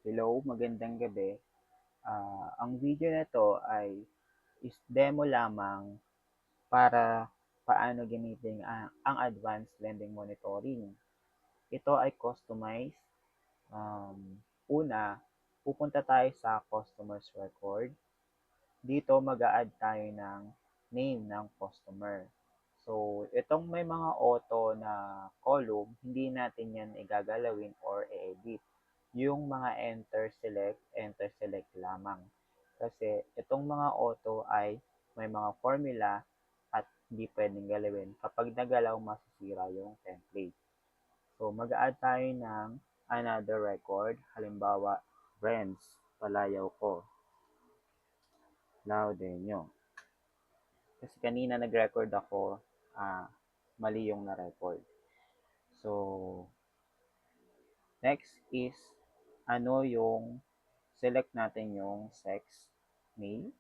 Hello, magandang gabi. Ang video na 'to ay is demo lamang para paano gamitin ang advanced lending monitoring. Ito ay customized. Um, Una, pupunta tayo sa customer's record. Dito mag-a-add tayo ng name ng customer. So, itong may mga auto na column, hindi natin yan igagalawin or i-edit. Yung mga enter select lamang. Kasi itong mga auto ay may mga formula at hindi pwedeng galawin. Kapag nagalaw, masisira yung template. So, mag-add tayo ng another record. Halimbawa, friends, palayaw ko, Laudenyo. Kasi kanina nag-record ako, mali yung na-record. So, next is, ano yung select natin yung sex, male.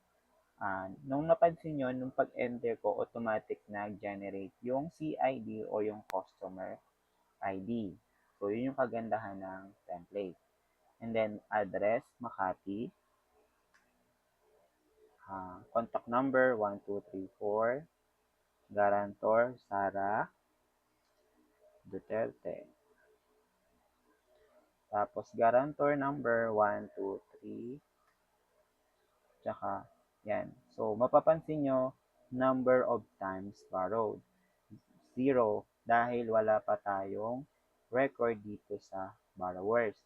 Nung napansin nyo, nung pag-enter ko, automatic na-generate yung CID o yung customer ID. So, yun yung kagandahan ng template. And then, address, Makati. Contact number, 1234. Guarantor, Sara Duterte. Tapos, guarantor number, 123. Tsaka, yan. So, mapapansin nyo, number of times borrowed. 0 dahil wala pa tayong record dito sa borrowers.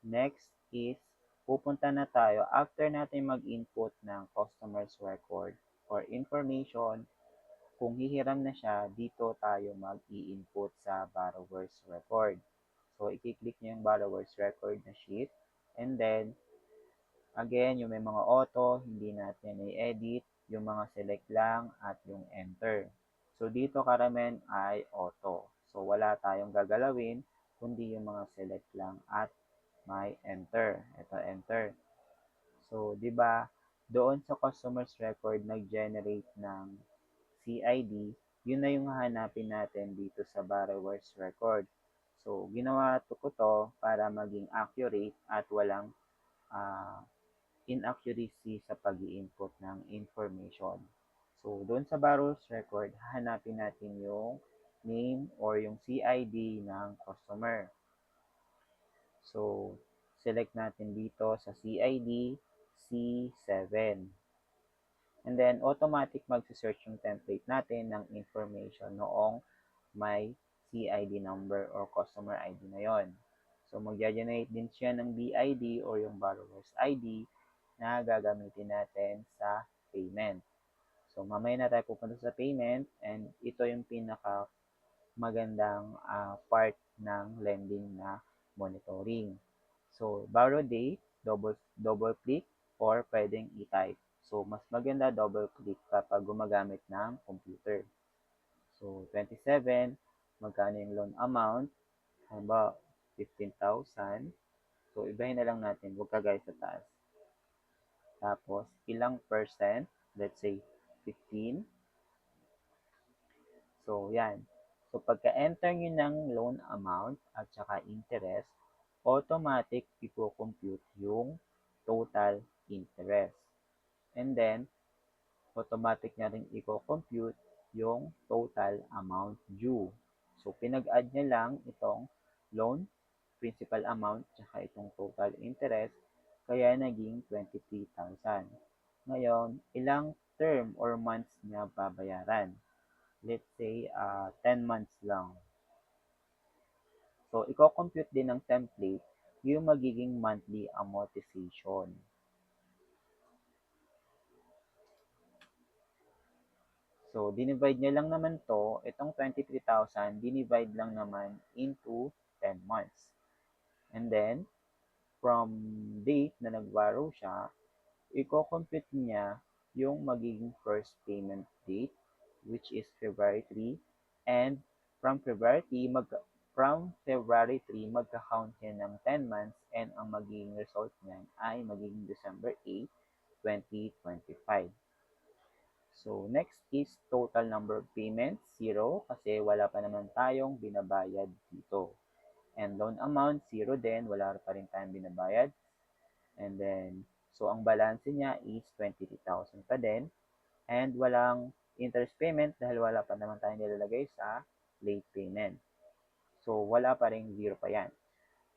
Next is, pupunta na tayo after natin mag-input ng customer's record or information. Kung hihiram na siya, dito tayo mag-i-input sa borrower's record. So, i-click nyo yung borrower's record na sheet. And then, again, yung may mga auto, hindi natin i-edit. Yung mga select lang at yung enter. So, dito karamihan ay auto. So, wala tayong gagalawin, kundi yung mga select lang at may enter. Ito, enter. So, di ba, doon sa customer's record, nag-generate ng CID, yun na yung hahanapin natin dito sa borrower's record. So, ginawa ko to para maging accurate at walang uh, inaccuracy sa pag input ng information. So, doon sa borrower's record, hahanapin natin yung name or yung CID ng customer. So, select natin dito sa CID, C7. And then, automatic mag-search yung template natin ng information noong may CID number or customer ID na yon. So, mag-generate din siya ng BID or yung borrower's ID na gagamitin natin sa payment. So, mamaya na tayo pupunta sa payment and ito yung pinaka magandang part ng lending na monitoring. So, borrow date, double click or pwedeng i-type. So, mas maganda double click kapag gumagamit ng computer. So, 27, magkano yung loan amount? Halimbawa, 15,000. So, ibahin na lang natin. Huwag kagaya sa taas. Tapos, ilang percent? Let's say, 15. So, yan. So, pagka-enter nyo ng loan amount at saka interest, automatic ipo-compute yung total interest. And then, automatic na rin i-compute yung total amount due. So, pinag-add niya lang itong loan, principal amount, tsaka itong total interest, kaya naging 23,000. Ngayon, ilang term or months niya babayaran? Let's say, 10 months lang. So, i-compute din ng template yung magiging monthly amortization. So, dinivide niya lang naman to, itong 23,000, dinivide lang naman into 10 months. And then, from date na nag-borrow siya, i-compute niya yung magiging first payment date, which is February 3, and from February 3, magka-count yan ng 10 months, and ang magiging result niyan ay magiging December 8, 2025. So, next is total number of payments, 0, kasi wala pa naman tayong binabayad dito. And loan amount, 0 din, wala pa rin tayong binabayad. And then, so ang balance niya is 23,000 pa din. And walang interest payment dahil wala pa naman tayong nilalagay sa late payment. So, wala pa rin, 0 pa yan.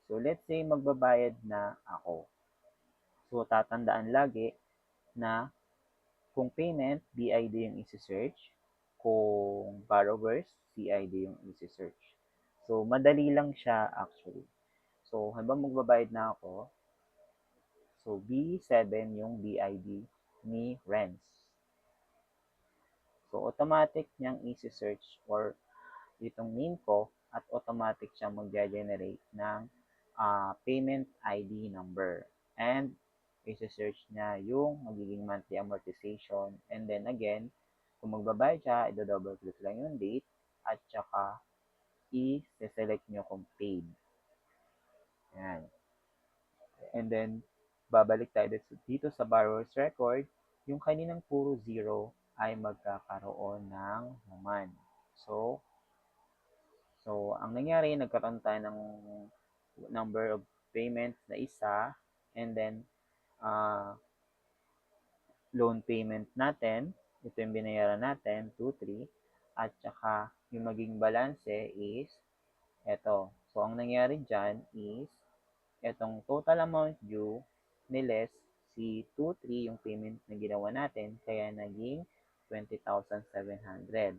So, let's say magbabayad na ako. So, tatandaan lagi na kung payment, BID yung isi-search. Kung borrowers, CID yung isi-search. So, madali lang siya actually. So, habang magbabayad na ako, so B7 yung BID ni Renz. So, automatic niyang isi-search or itong name ko at automatic siyang mag-generate ng payment ID number. And isi-search niya yung magiging monthly amortization. And then again, kung magbabayad siya, i-double click lang yung date at saka i-select nyo kung paid. Ayan. And then, babalik tayo dito sa borrower's record. Yung kaninang puro 0 ay magkakaroon ng naman. So, ang nangyari, nagkaroon tayo ng number of payments na isa, and then, loan payment natin, ito yung binayaran natin, 2,3, at saka yung maging balance is, ito. So, ang nangyari dyan is, itong total amount due, niles si 2,3 yung payment na ginawa natin, kaya naging 20,700.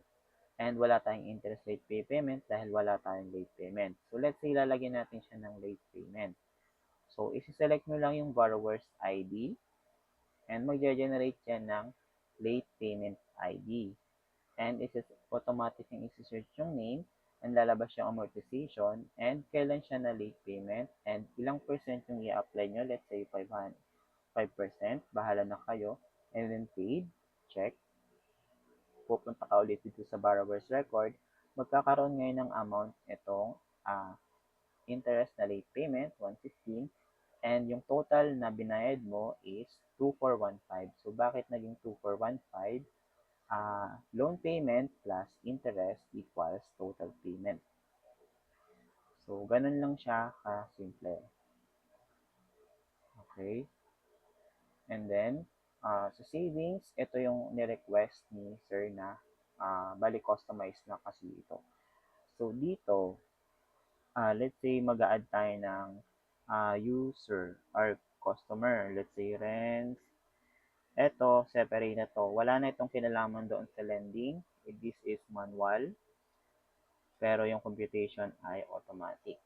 And wala tayong interest rate payment dahil wala tayong late payment. So, let's say lalagyan natin siya ng late payment. So, isi-select nyo lang yung borrower's ID and mag-generate siya ng late payment ID. And automatic yung isi-search yung name and lalabas yung amortization and kailan siya na late payment and ilang percent yung i-apply nyo. Let's say 5%. Bahala na kayo. And then paid. Check. Pupunta ka ulit dito sa borrower's record, magkakaroon ngayon ng amount itong interest na late payment, 115, and yung total na binayad mo is 2,415. So, bakit naging 2,415? Loan payment plus interest equals total payment. So, ganun lang siya ka-simple. Okay? And then, sa savings, ito yung ni-request ni sir na bali customize na kasi ito. So, dito, let's say mag-a-add tayo ng user or customer. Let's say rents. Ito, separate na to. Wala na itong kinalaman doon sa lending. This is manual. Pero yung computation ay automatic.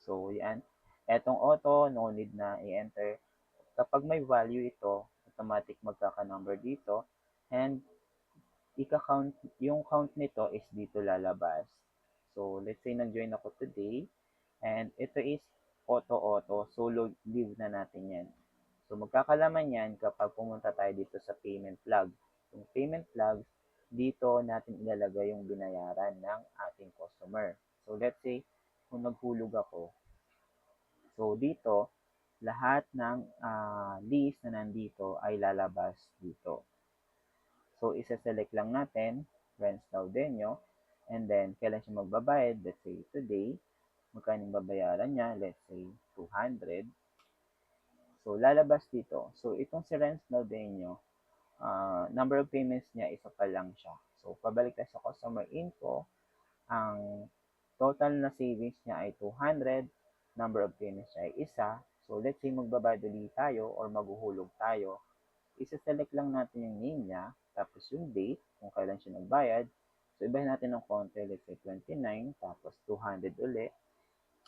So, yan. Etong auto, no need na i-enter. Kapag may value ito, automatic magkaka-number dito. And ika-count, yung count nito is dito lalabas. So, let's say nag-join ako today. And ito is auto-auto. So, leave na natin yan. So, magkakalaman yan kapag pumunta tayo dito sa payment log. Yung payment log, dito natin ilalagay yung binayaran ng ating customer. So, let's say, kung naghulog ako, so dito, lahat ng list na nandito ay lalabas dito. So, isa-select lang natin, Rents Laudenio, and then, kailan siya magbabayad, let's say, today, magkano babayaran niya, let's say, 200. So, lalabas dito. So, itong si Rents Laudenio, number of payments niya, isa pa lang siya. So, pabalik tayo sa customer info, ang total na savings niya ay 200, number of payments niya ay isa. So, let's say magbabayad ulit tayo or maghuhulog tayo, isa-select lang natin yung name niya, tapos yung date, kung kailan siya nagbayad. So, ibahin natin ng konti, let's say 29, tapos 200 ulit.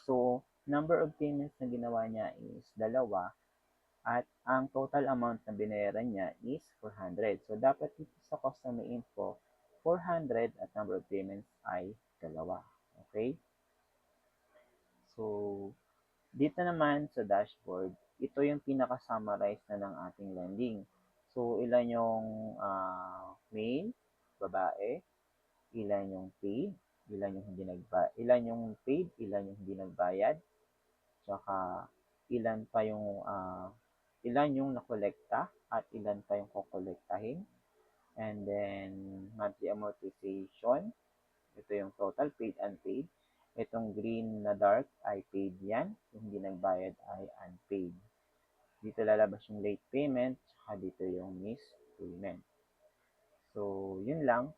So, number of payments na ginawa niya is dalawa, at ang total amount na binayaran niya is 400. So, dapat dito sa customer info, 400 at number of payments ay dalawa. Okay? So, dito naman sa dashboard, ito yung pinaka-summarize na ng ating lending. So, ilan yung male, babae, ilan yung paid, ilan yung hindi nagbayad, ilan yung paid, ilan yung hindi nagbayad, tsaka ilan pa yung ilan yung nakolekta at ilan pa yung kokolektahin. And then, monthly amortization, ito yung total paid, unpaid. Itong green na dark ay paid yan. Yung hindi nagbayad ay unpaid. Dito lalabas yung late payment, saka dito yung missed payment. So, yun lang.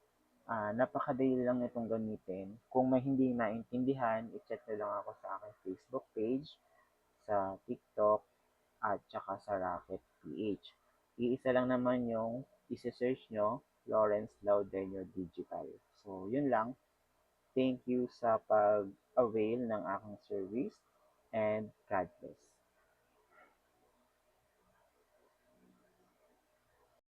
Napakadali lang itong gamitin. Kung may hindi naintindihan, i-chat nyo lang ako sa aking Facebook page, sa TikTok, at saka sa Rocket PH. Iisa lang naman yung isi-search nyo, Lawrence Laudenio Digital. So, yun lang. Thank you sa pag-avail ng aking service and God bless.